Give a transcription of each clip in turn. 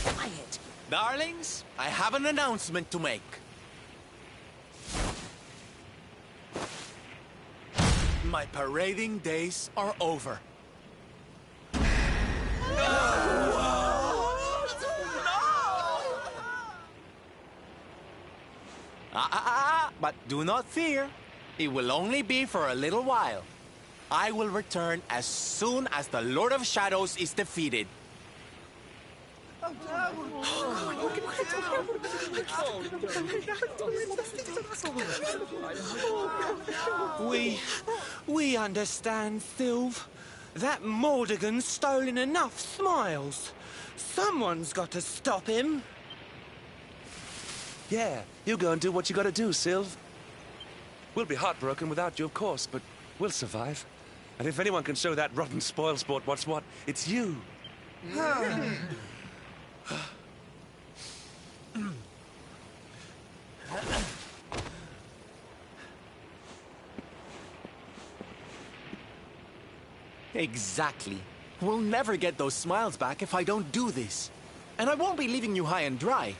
Quiet. Darlings, I have an announcement to make. My parading days are over. But do not fear. It will only be for a little while. I will return as soon as the Lord of Shadows is defeated. We understand, Sylve. That Mordigan's stolen enough smiles. Someone's got to stop him. Yeah, you go and do what you gotta do, Sylve. We'll be heartbroken without you, of course, but we'll survive. And if anyone can show that rotten spoilsport what's what, it's you. Exactly. We'll never get those smiles back if I don't do this. And I won't be leaving you high and dry.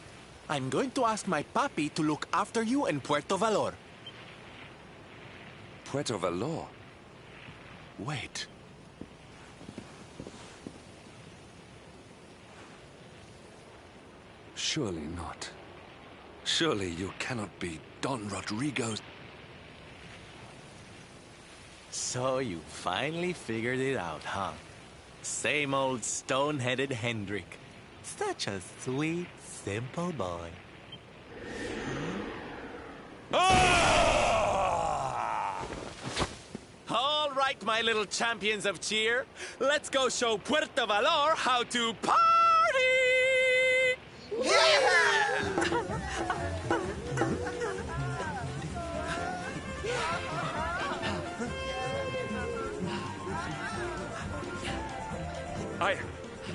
I'm going to ask my papi to look after you in Puerto Valor. Puerto Valor? Wait. Surely not. Surely you cannot be Don Rodrigo's... So you finally figured it out, huh? Same old stone-headed Hendrik. Such a sweet, simple boy. Ah! All right, my little champions of cheer. Let's go show Puerto Valor how to party! Yeah!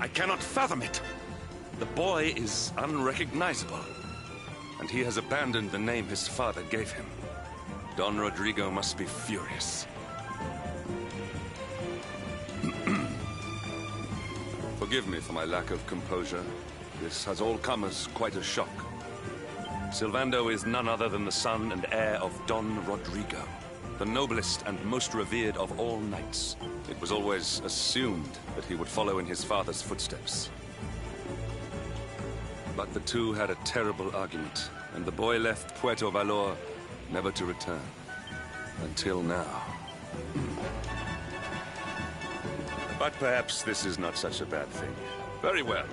I cannot fathom it. The boy is unrecognizable, and he has abandoned the name his father gave him. Don Rodrigo must be furious. Forgive me for my lack of composure. This has all come as quite a shock. Sylvando is none other than the son and heir of Don Rodrigo, the noblest and most revered of all knights. It was always assumed that he would follow in his father's footsteps. But the two had a terrible argument, and the boy left Puerto Valor never to return. Until now. But perhaps this is not such a bad thing. Very well.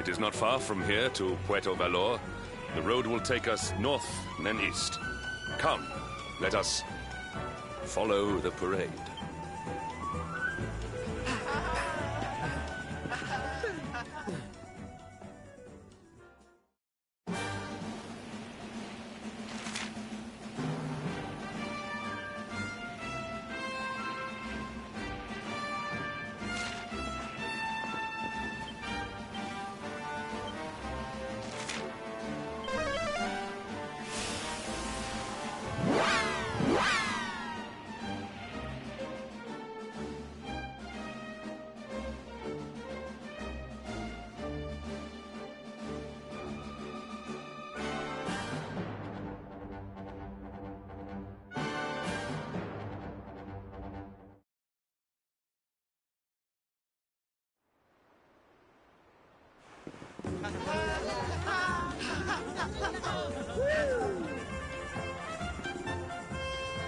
It is not far from here to Puerto Valor. The road will take us north and then east. Come, let us follow the parade.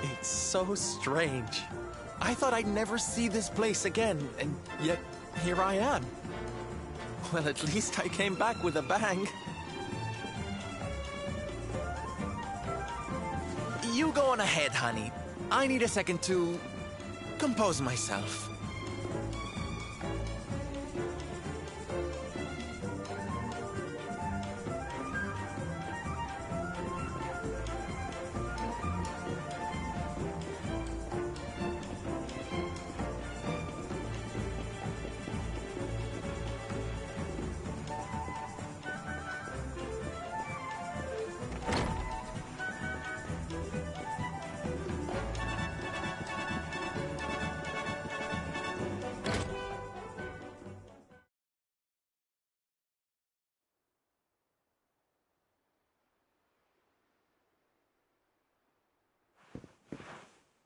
It's so strange. I thought I'd never see this place again, and yet here I am. Well, at least I came back with a bang. You go on ahead, honey. I need a second to compose myself.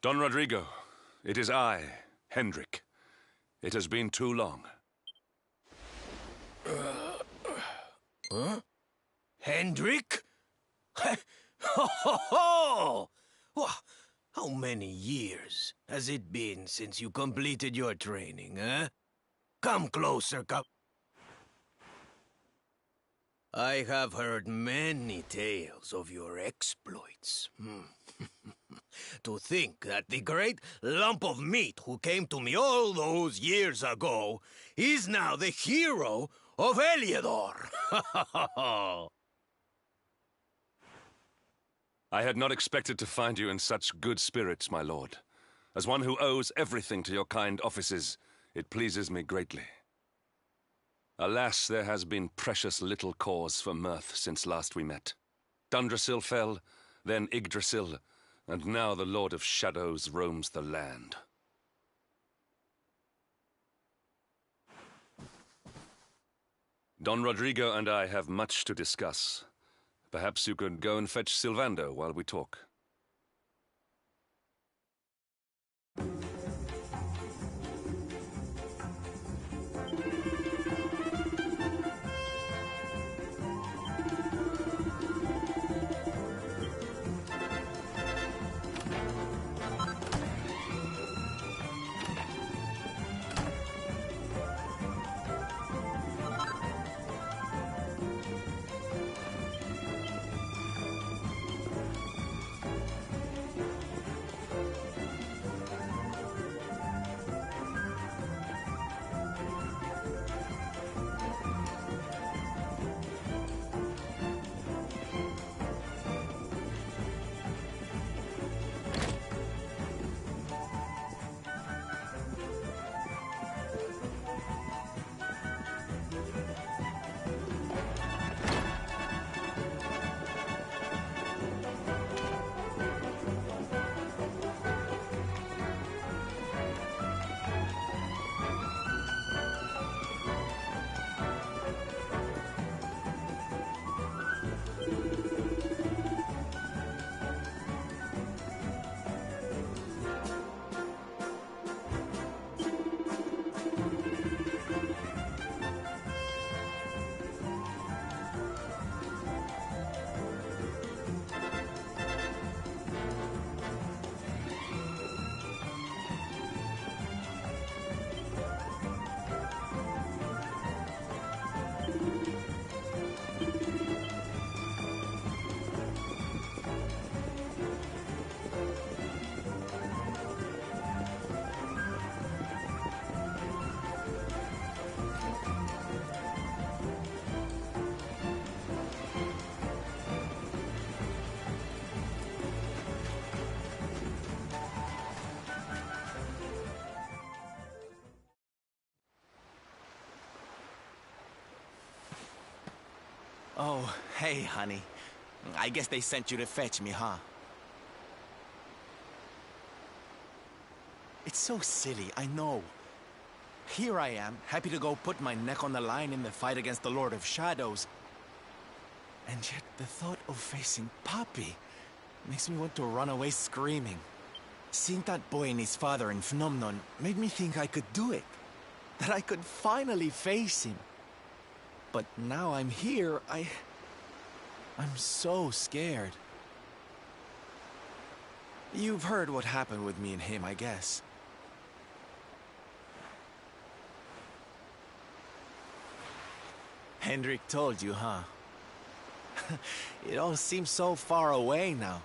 Don Rodrigo, it is I, Hendrik. It has been too long. Huh? Hendrik? Ho, ho, ho! How many years has it been since you completed your training, huh? Come closer, come. I have heard many tales of your exploits. To think that the great lump of meat who came to me all those years ago is now the hero of Heliodor. I had not expected to find you in such good spirits, my lord. As one who owes everything to your kind offices, it pleases me greatly. Alas, there has been precious little cause for mirth since last we met. Dundrasil fell, then Yggdrasil, and now the Lord of Shadows roams the land. Don Rodrigo and I have much to discuss. Perhaps you could go and fetch Sylvando while we talk. Oh, hey, honey. I guess they sent you to fetch me, huh? It's so silly, I know. Here I am, happy to go put my neck on the line in the fight against the Lord of Shadows. And yet the thought of facing Papi makes me want to run away screaming. Seeing that boy and his father in Phnomnon made me think I could do it. That I could finally face him. But now I'm here, I'm so scared. You've heard what happened with me and him, I guess. Hendrik told you, huh? It all seems so far away now.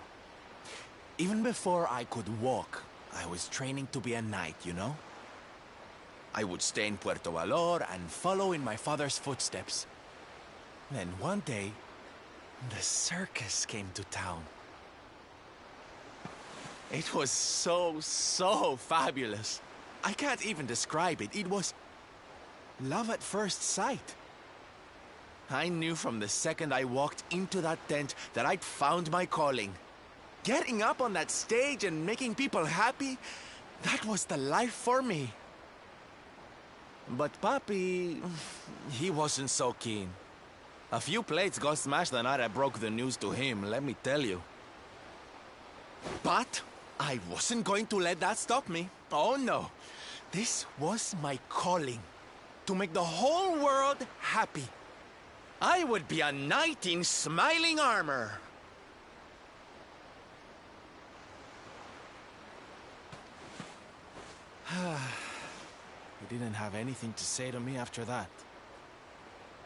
Even before I could walk, I was training to be a knight, you know? I would stay in Puerto Valor and follow in my father's footsteps. Then one day, the circus came to town. It was so fabulous. I can't even describe it. It was love at first sight. I knew from the second I walked into that tent that I'd found my calling. Getting up on that stage and making people happy, that was the life for me. But Papi, he wasn't so keen. A few plates got smashed the night I broke the news to him, let me tell you. But I wasn't going to let that stop me. Oh no. This was my calling. To make the whole world happy. I would be a knight in smiling armor. He didn't have anything to say to me after that.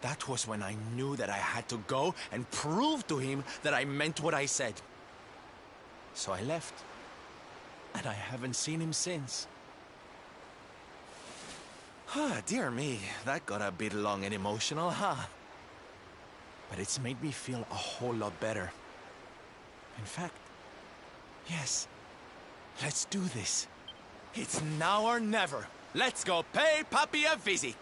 That was when I knew that I had to go and prove to him that I meant what I said. So I left. And I haven't seen him since. Dear me, that got a bit long and emotional, huh? But it's made me feel a whole lot better. In fact, yes, let's do this. It's now or never. Let's go pay Papi a visit.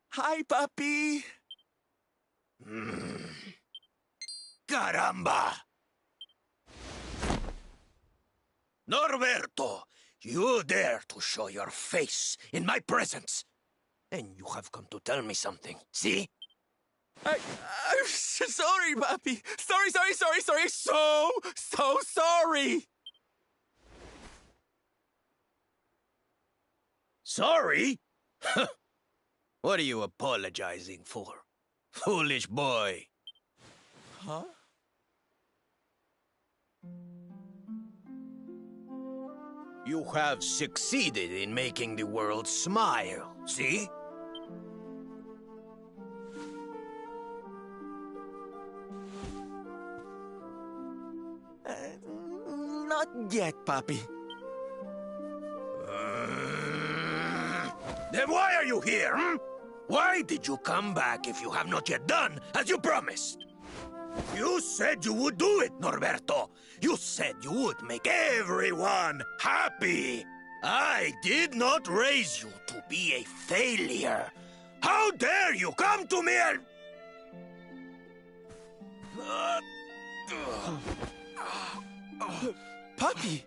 Hi, Papi. Caramba! Norberto, you dare to show your face in my presence. And you have come to tell me something, see? I'm sorry, Papi. Sorry. So sorry. Sorry? What are you apologizing for? Foolish boy. Huh? You have succeeded in making the world smile, see? Not yet, Papi. Then why are you here, hmm? Why did you come back if you have not yet done as you promised? You said you would do it, Norberto. You said you would make everyone happy. I did not raise you to be a failure. How dare you come to me and... Papi!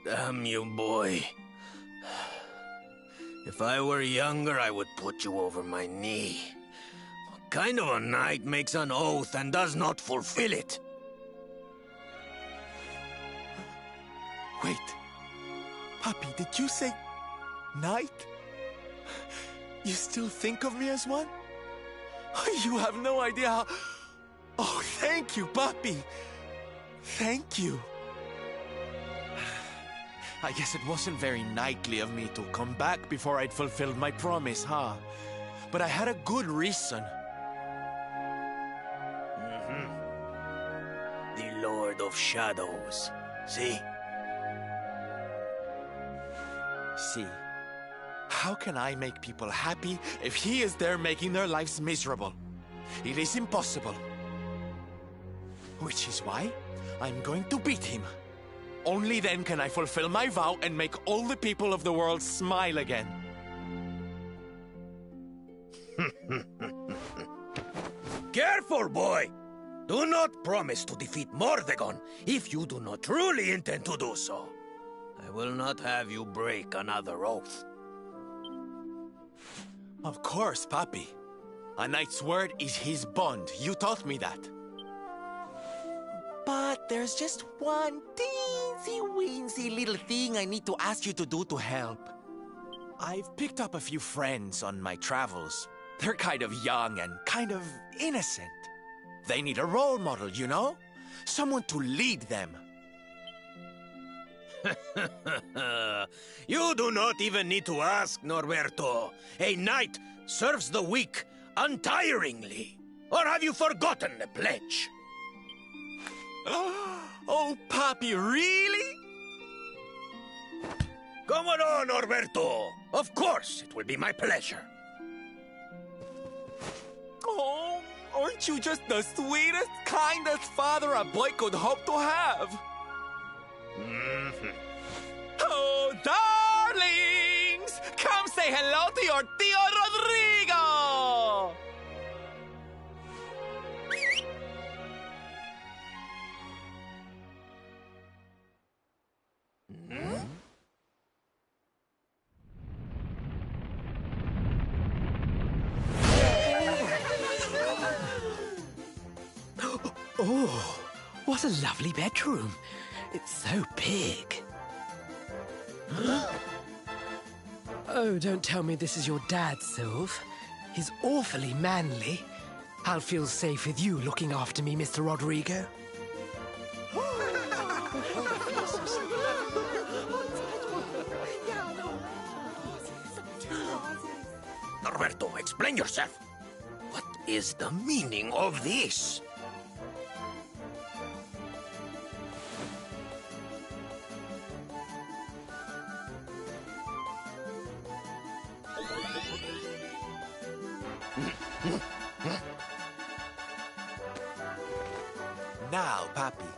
Damn you, boy. If If I were younger, I would put you over my knee. What kind of a knight makes an oath and does not fulfill it? Wait. Papi, did you say knight? You still think of me as one? You have no idea how... Oh, thank you, Papi. Thank you. I guess it wasn't very knightly of me to come back before I'd fulfilled my promise, huh? But I had a good reason. The Lord of Shadows. See? See, how can I make people happy if he is there making their lives miserable? It is impossible. Which is why I'm going to beat him. Only then can I fulfill my vow and make all the people of the world smile again. Careful, boy! Do not promise to defeat Mordegon if you do not truly intend to do so. I will not have you break another oath. Of course, Papi. A knight's word is his bond. You taught me that. But there's just one teensy-weensy little thing I need to ask you to do to help. I've picked up a few friends on my travels. They're kind of young and kind of innocent. They need a role model, you know? Someone to lead them. You do not even need to ask, Norberto. A knight serves the weak untiringly. Or have you forgotten the pledge? Oh, Papi, really? Come on, Norberto. Of course, it will be my pleasure. Oh, aren't you just the sweetest, kindest father a boy could hope to have? Oh, darlings! Come say hello to your Tío Rodrigo! Oh, what a lovely bedroom. It's so big. Oh, don't tell me this is your dad, Sylv. He's awfully manly. I'll feel safe with you looking after me, Mr. Rodrigo. Norberto, explain yourself. What is the meaning of this? Now, Papi,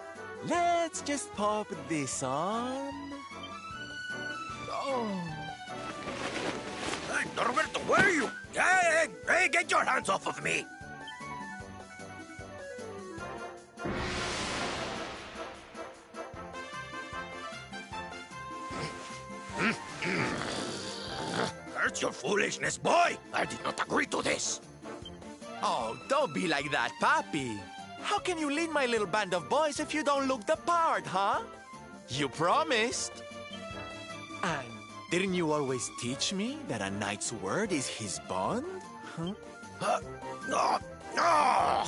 let's just pop this on. Oh. Hey, Norberto, where are you? Hey, get your hands off of me! That's your foolishness, boy! I did not agree to this! Oh, don't be like that, Papi. How can you lead my little band of boys if you don't look the part, huh? You promised. And didn't you always teach me that a knight's word is his bond? Huh? No! No!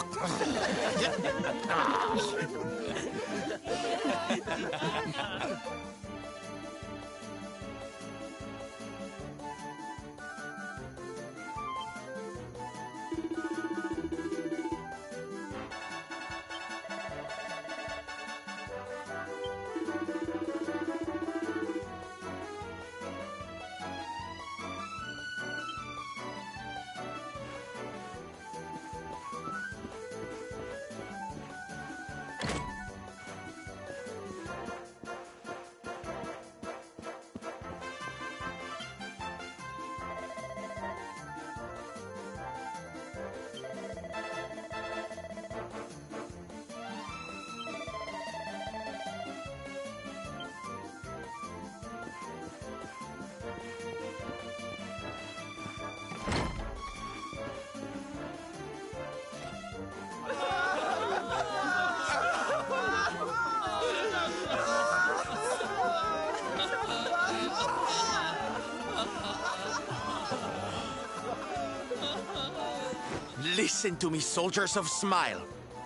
Listen to me, soldiers of Smile.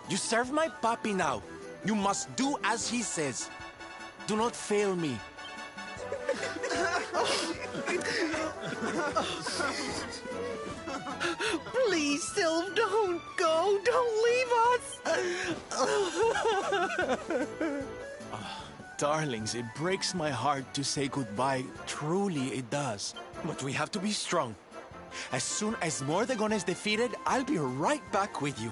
You serve my puppy now. You must do as he says. Do not fail me. Please, Sylv, don't go. Don't leave us. Darlings, it breaks my heart to say goodbye. Truly, it does. But we have to be strong. As soon as Mordegon is defeated, I'll be right back with you.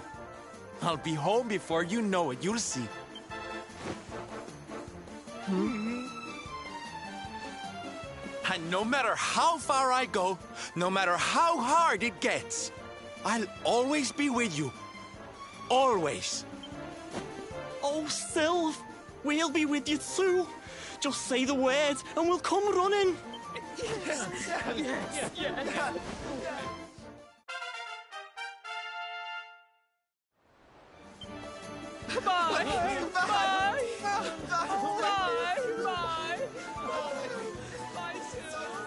I'll be home before you know it. You'll see. And no matter how far I go, no matter how hard it gets, I'll always be with you. Always. Oh, Sylv, we'll be with you too. Just say the words and we'll come running. Bye. Bye. Bye. Bye. Bye, Sylv.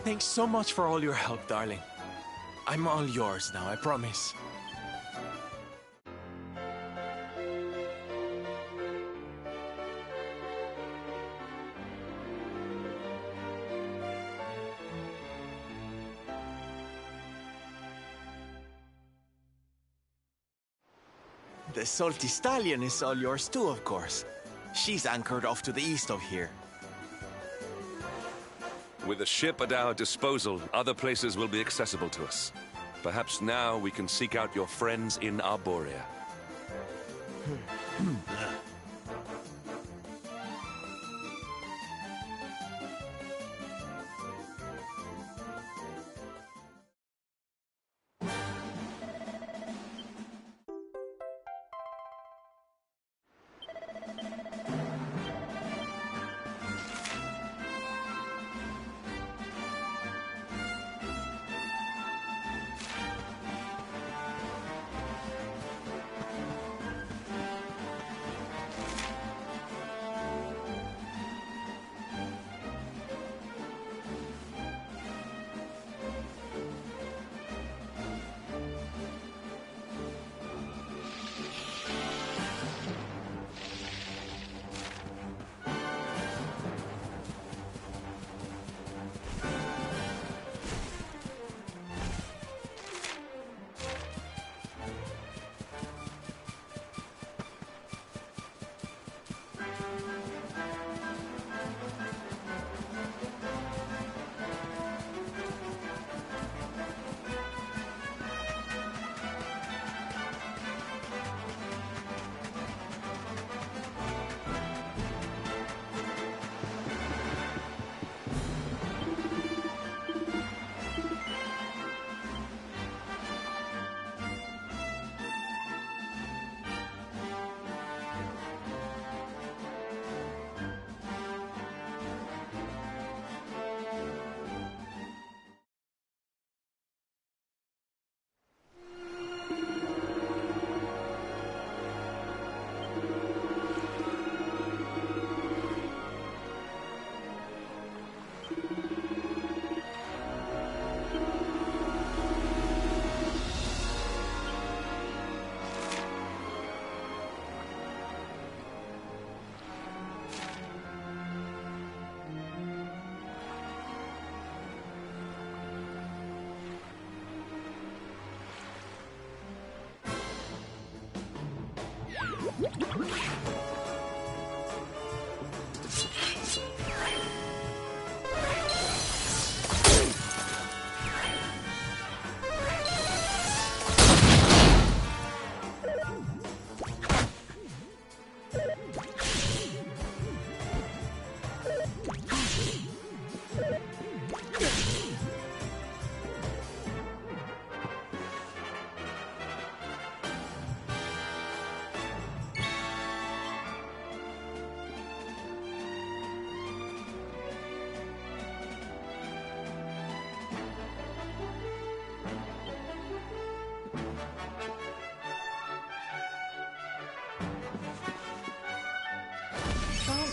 Thanks so much for all your help, darling. I'm all yours now, I promise. The Salty Stallion is all yours too, of course. She's anchored off to the east of here. With a ship at our disposal, other places will be accessible to us. Perhaps now we can seek out your friends in Arborea.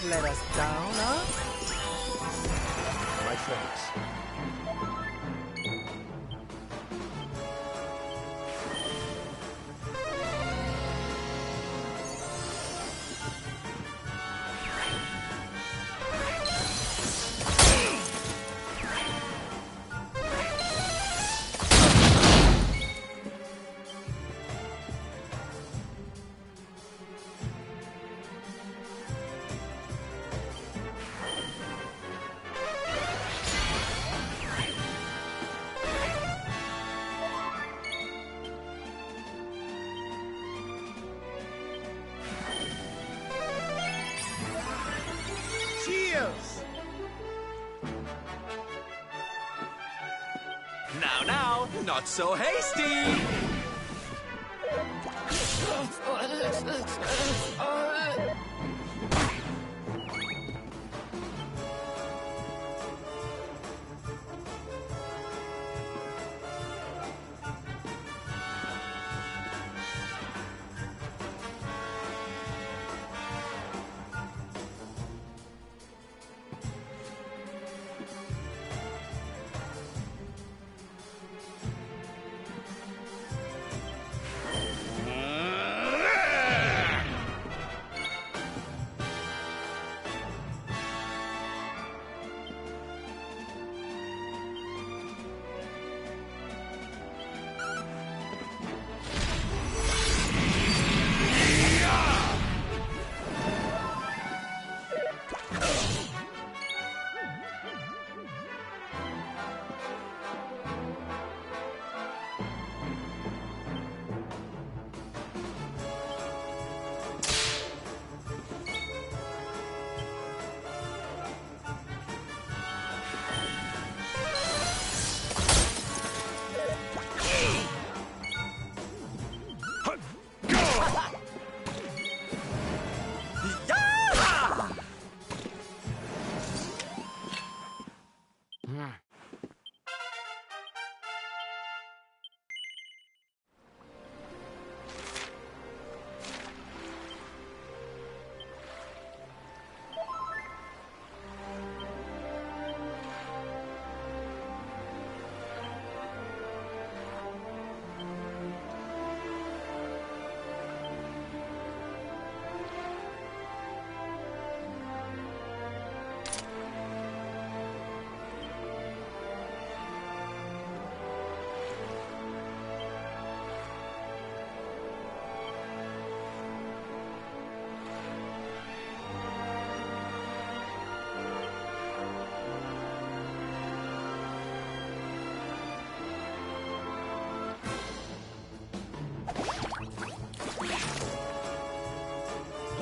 let us down, huh? My friends. Cheers! Now, not so hasty!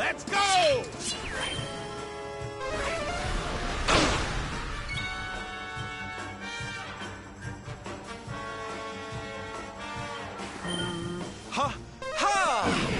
Let's go! Ha! Ha!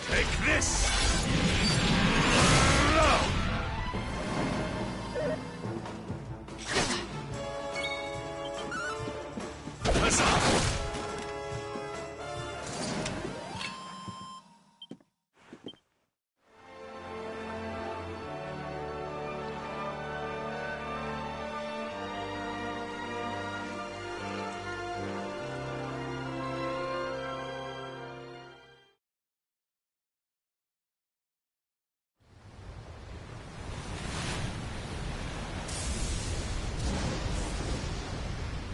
Take this! us up!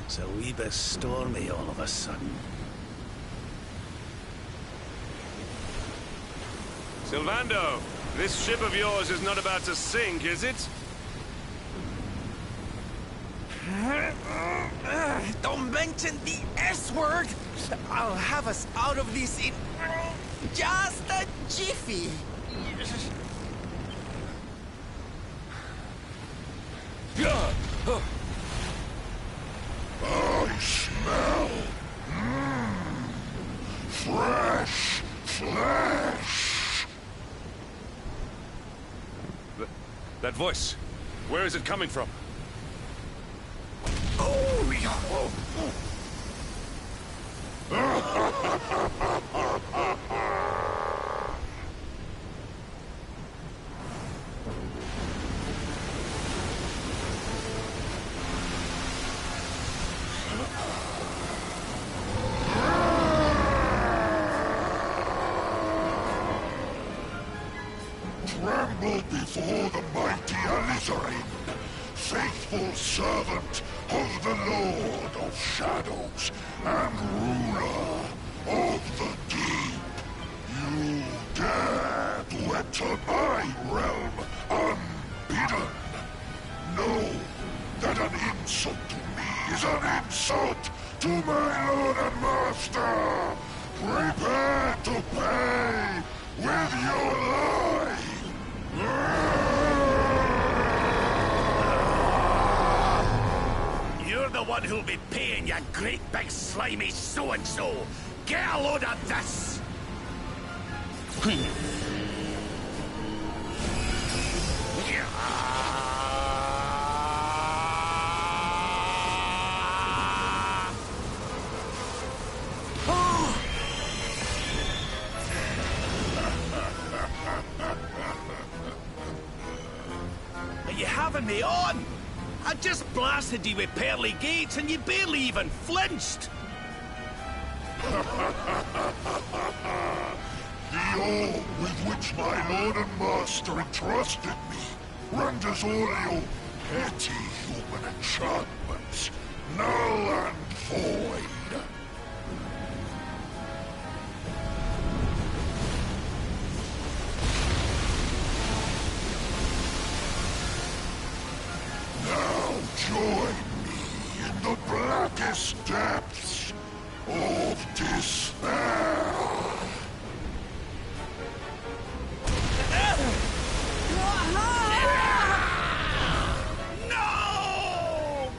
It's a wee bit stormy all of a sudden. Sylvando, this ship of yours is not about to sink, is it? Don't mention the S word! I'll have us out of this in just a jiffy. I smell fresh flesh. That voice, where is it coming from? Oh, yeah. Tremble before the mighty Alizarin, faithful servant of the Lord of Shadows and ruler of the deep. You dare to enter my realm unbidden. Know that an insult to me is an insult to my lord and master. Prepare to pay with your life. You're the one who'll be paying, you great big slimy so-and-so! Get a load of this! Are you having me on? I just blasted you with pearly gates and you barely even flinched! The orb with which my lord and master entrusted me renders all your petty human enchantments null and void. Now join me in the blackest depths of despair. No!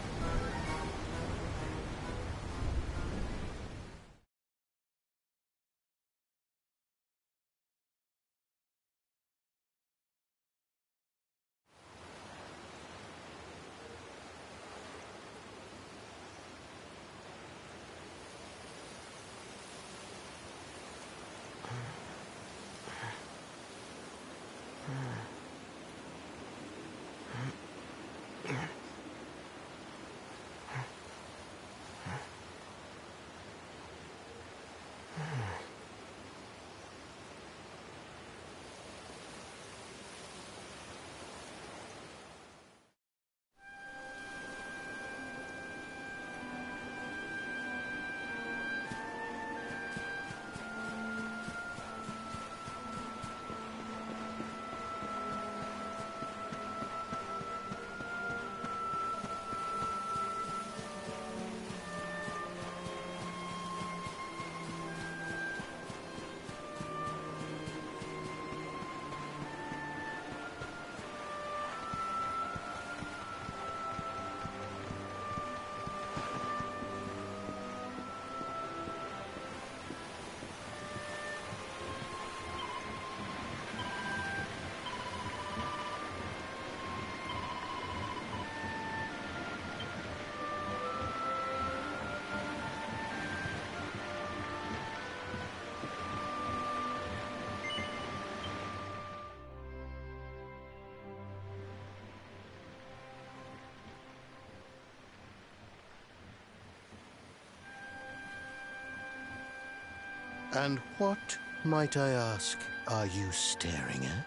And what, might I ask, are you staring at?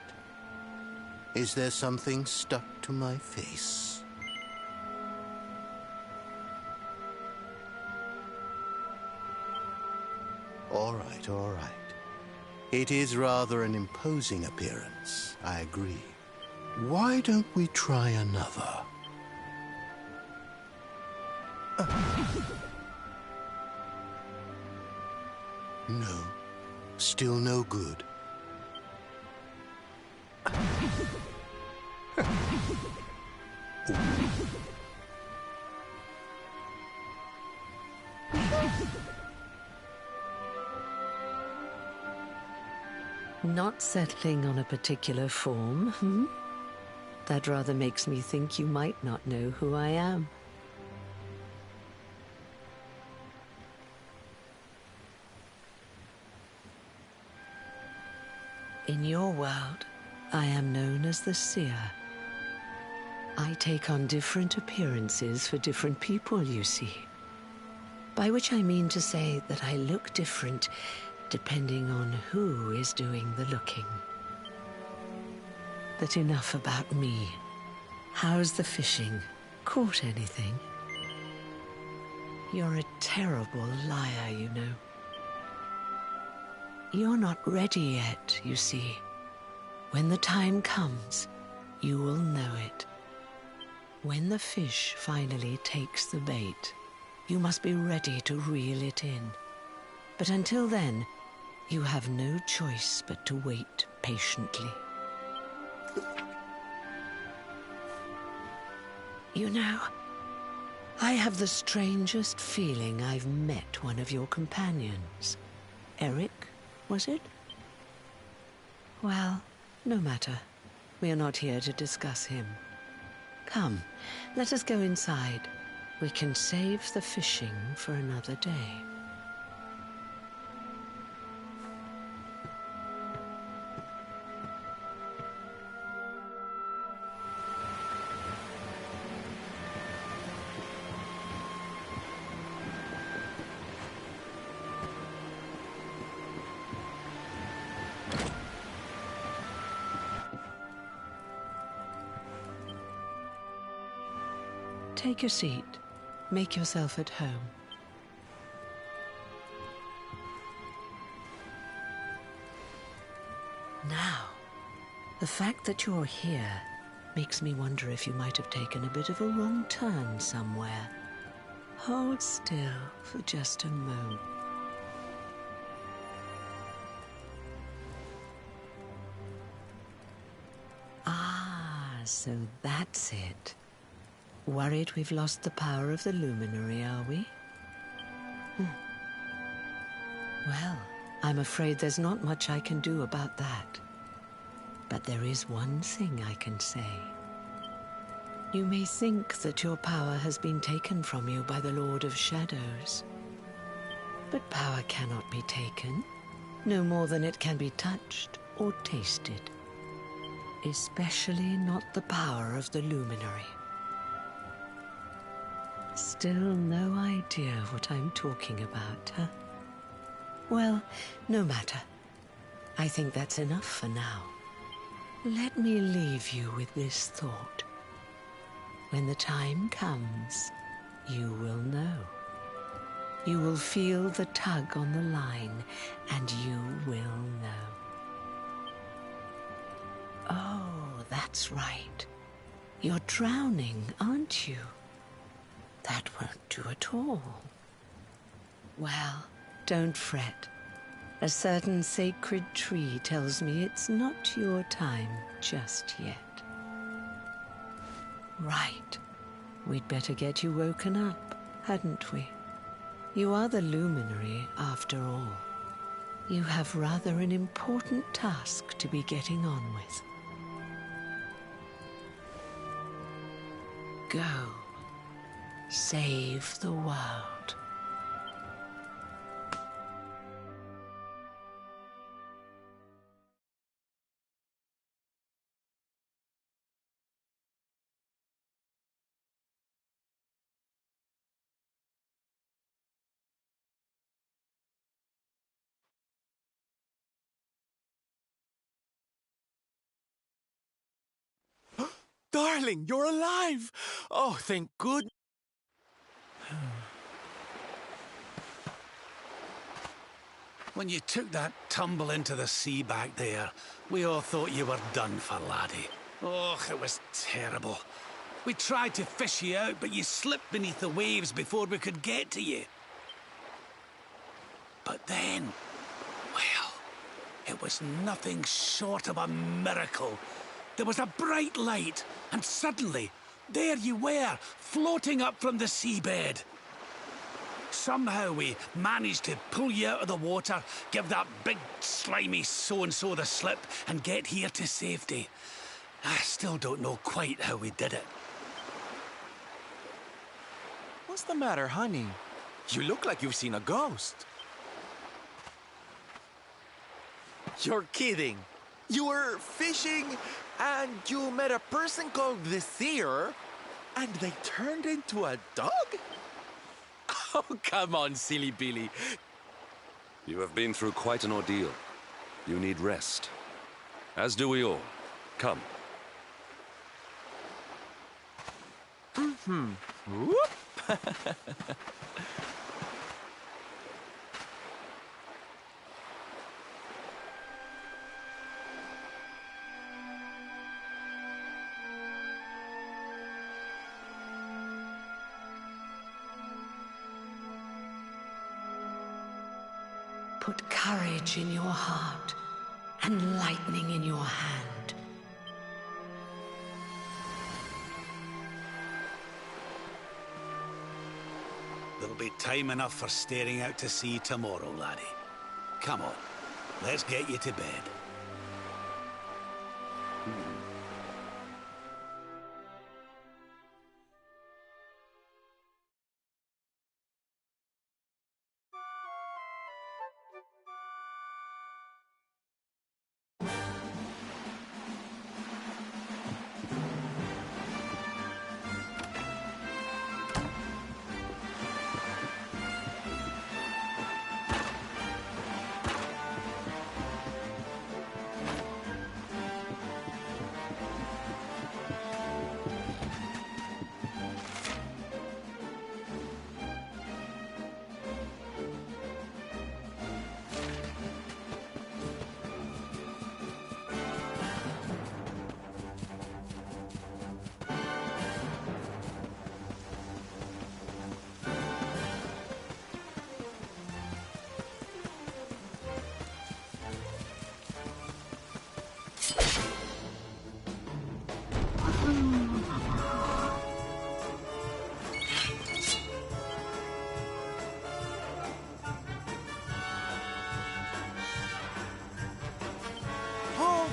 Is there something stuck to my face? All right, all right. It is rather an imposing appearance, I agree. Why don't we try another? No, still no good. Not settling on a particular form, hmm? That rather makes me think you might not know who I am. In your world, I am known as the Seer. I take on different appearances for different people, you see. By which I mean to say that I look different depending on who is doing the looking. But enough about me. How's the fishing? Caught anything? You're a terrible liar, you know. You're not ready yet, you see. When the time comes, you will know it. When the fish finally takes the bait, you must be ready to reel it in. But until then, you have no choice but to wait patiently. You know, I have the strangest feeling I've met one of your companions. Eric, was it? Well, no matter. We are not here to discuss him. Come, let us go inside. We can save the fishing for another day. Take your seat. Make yourself at home. Now, the fact that you're here makes me wonder if you might have taken a bit of a wrong turn somewhere. Hold still for just a moment. Ah, so that's it. Worried we've lost the power of the luminary, are we? Well, I'm afraid there's not much I can do about that. But there is one thing I can say. You may think that your power has been taken from you by the Lord of Shadows. But power cannot be taken, no more than it can be touched or tasted. Especially not the power of the luminary. Still no idea what I'm talking about, huh? Well, no matter. I think that's enough for now. Let me leave you with this thought. When the time comes, you will know. You will feel the tug on the line, and you will know. Oh, that's right. You're drowning, aren't you? That won't do at all. Well, don't fret. A certain sacred tree tells me it's not your time just yet. Right. We'd better get you woken up, hadn't we? You are the luminary, after all. You have rather an important task to be getting on with. Go. Save the world. darling, you're alive! Oh, thank goodness. When you took that tumble into the sea back there, we all thought you were done for, laddie. Oh, it was terrible. We tried to fish you out, but you slipped beneath the waves before we could get to you. But then, well, it was nothing short of a miracle. There was a bright light, and suddenly, there you were, floating up from the seabed. Somehow we managed to pull you out of the water, give that big, slimy so-and-so the slip, and get here to safety. I still don't know quite how we did it. What's the matter, honey? You look like you've seen a ghost. You're kidding. You were fishing, and you met a person called the Seer, and they turned into a dog? Oh, come on, silly Billy. You have been through quite an ordeal. You need rest. As do we all. Come. Whoop. Put courage in your heart and lightning in your hand. There'll be time enough for staring out to sea tomorrow, laddie. Come on, let's get you to bed.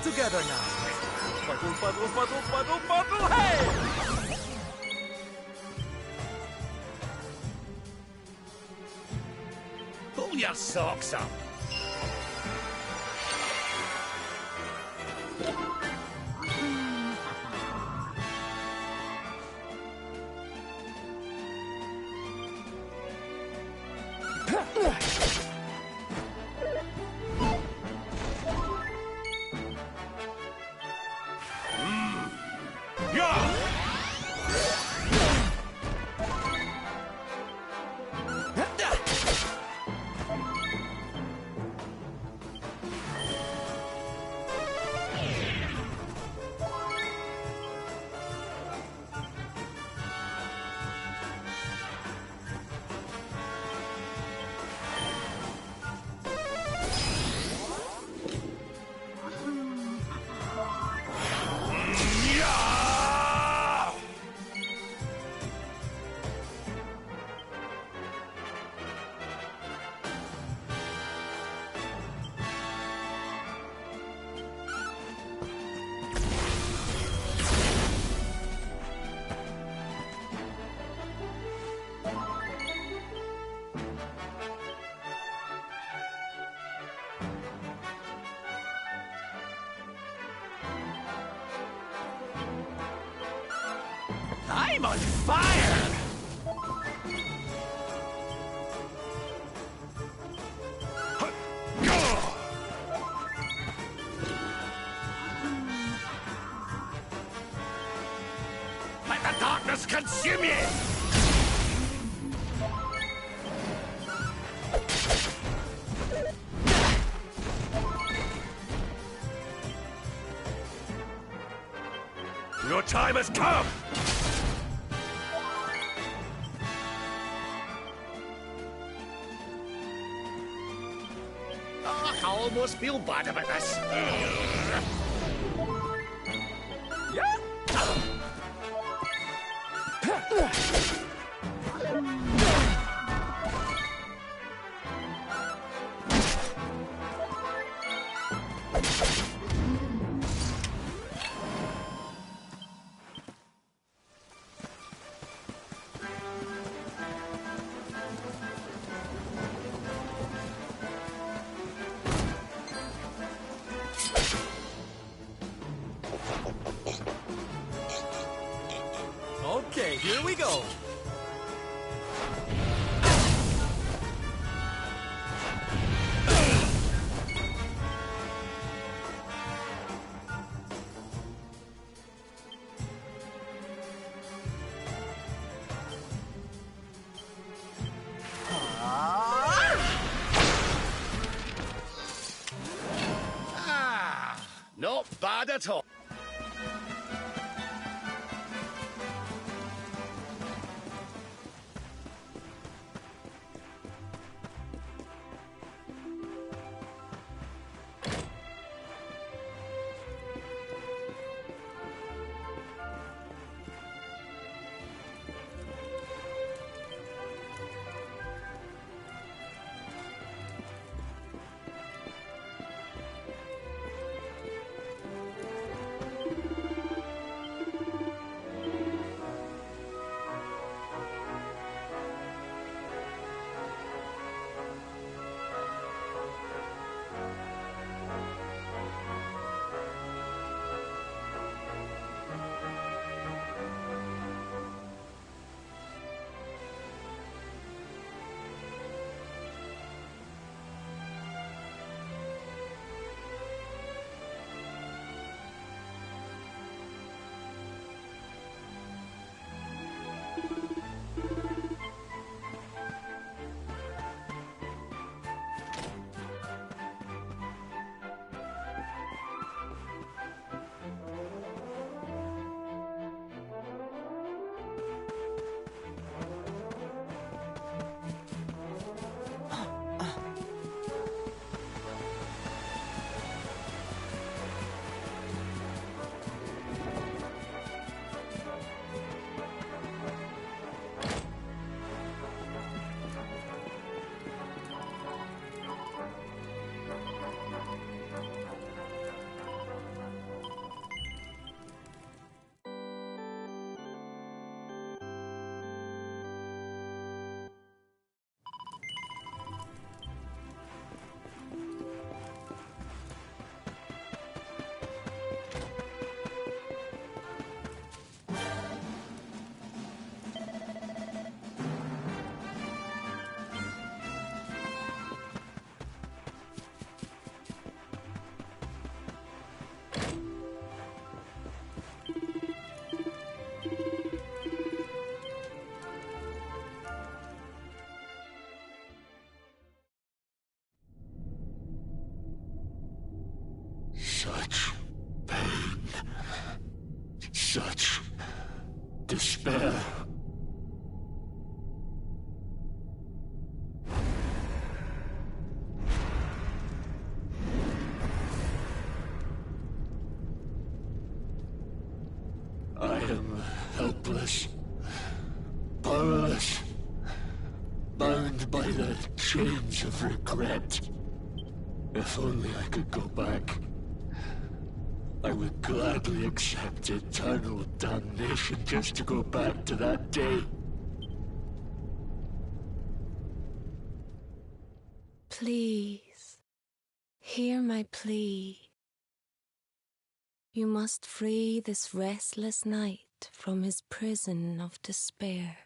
Together now. Puddle, puddle, puddle, puddle, puddle, hey! Pull your socks up. I'm on fire! time has come! Oh, I almost feel bad about this. Okay, here we go. Not bad at all. Such pain. Such despair. I am helpless, powerless, bound by the chains of regret. If only I could go back, I would gladly accept eternal damnation just to go back to that day. Please, hear my plea. You must free this restless knight from his prison of despair.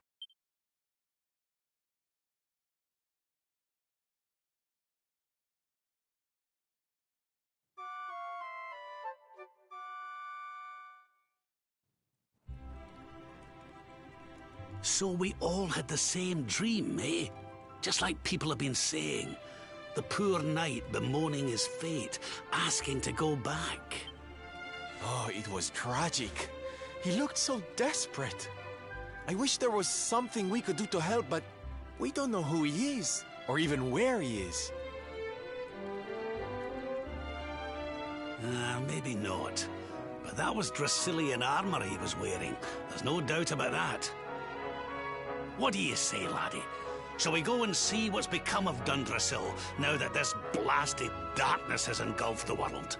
So we all had the same dream, eh? Just like people have been saying. The poor knight bemoaning his fate, asking to go back. Oh, it was tragic. He looked so desperate. I wish there was something we could do to help, but we don't know who he is, or even where he is. Maybe not. But that was Dracilian armor he was wearing. There's no doubt about that. What do you say, laddie? Shall we go and see what's become of Dundrasil now that this blasted darkness has engulfed the world?